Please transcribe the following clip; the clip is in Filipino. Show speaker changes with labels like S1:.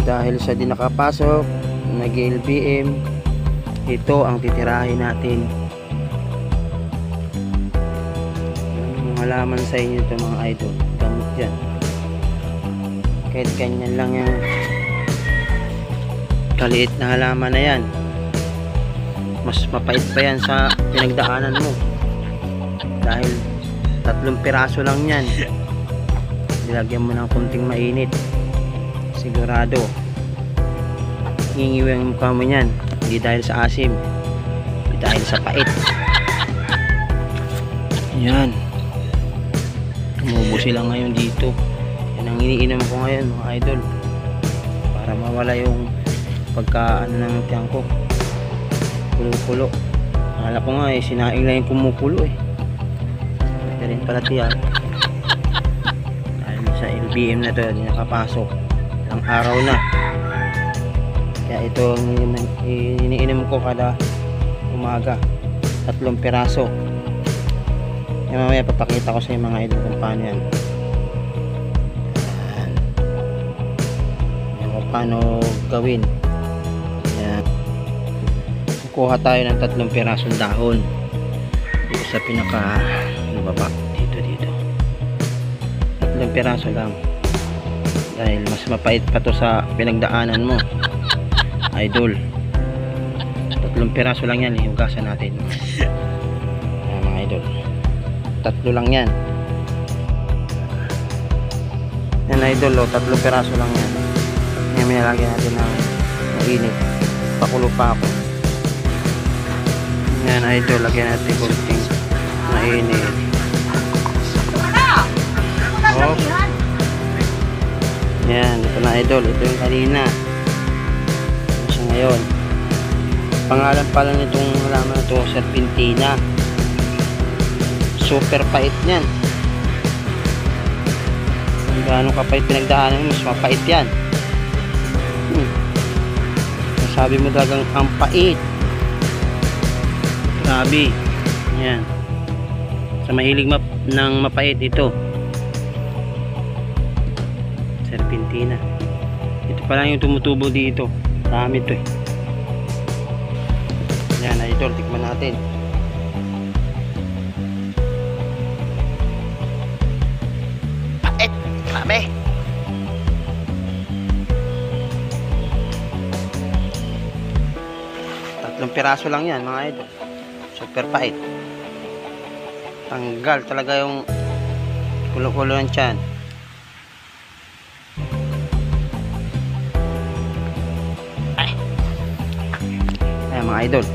S1: Dahil sa di nakapasok, nag-LBM, ito ang titirahin natin. Yung halaman sa inyo ito mga idol, gamot yan. Kahit ganyan lang yung kaliit na halaman na yan, mas mapait pa yan sa pinagdaanan mo. Dahil 3 piraso lang yan, nilagyan mo ng kunting mainit, sigurado ngingiwi ang mukha mo yan. Hindi dahil sa asim, hindi dahil sa pait. Yan, umubo sila ngayon dito. Yan ang iniinom ko ngayon mga idol, para mawala yung pagka ano ng tiyan ko, kulo-kulo. Akala ko nga sinaing lang yung kumukulo ito rin pala tiyan. Dahil sa LBM na to, hindi nakapasok ilang araw na. Kaya ito iniinom ko kada umaga, 3 piraso. Yan, mamaya papakita ko sa inyo mga idol kung paano yan. Kung paano gawin. Yan. Kukuha tayo ng 3 pirasong dahon dito sa pinaka baba, dito 3 piraso lang, dahil mas mapait pa to sa pinagdaanan mo idol. 3 piraso lang yan, hihugasan natin. Ayan, mga idol, 3 lang yan. Yan idol, 3 piraso lang yan. Ngayon minalagyan natin ng mainit, pakulo pa ako. Yan idol, lagyan natin kunting mainit. Oh. Yan, ito na idol, ito yung kanina. So ngayon, pangalan pala nitong halaman na ito, serpentina. Super pait yan. Kung gaano kapait pinagdaanan, mas mapait yan. Sabi mo talagang ang pait. Grabe. Yan. Sa mahilig ng mapait ito, serpentina. Ito pa lang yung tumutubo dito. Dami ito Yan idol, tikman natin. Pait, grabe. Tatlong piraso lang yan mga idol. Super pait. Tanggal talaga yung kulo-kulo ng tiyan. Ayan mga idol,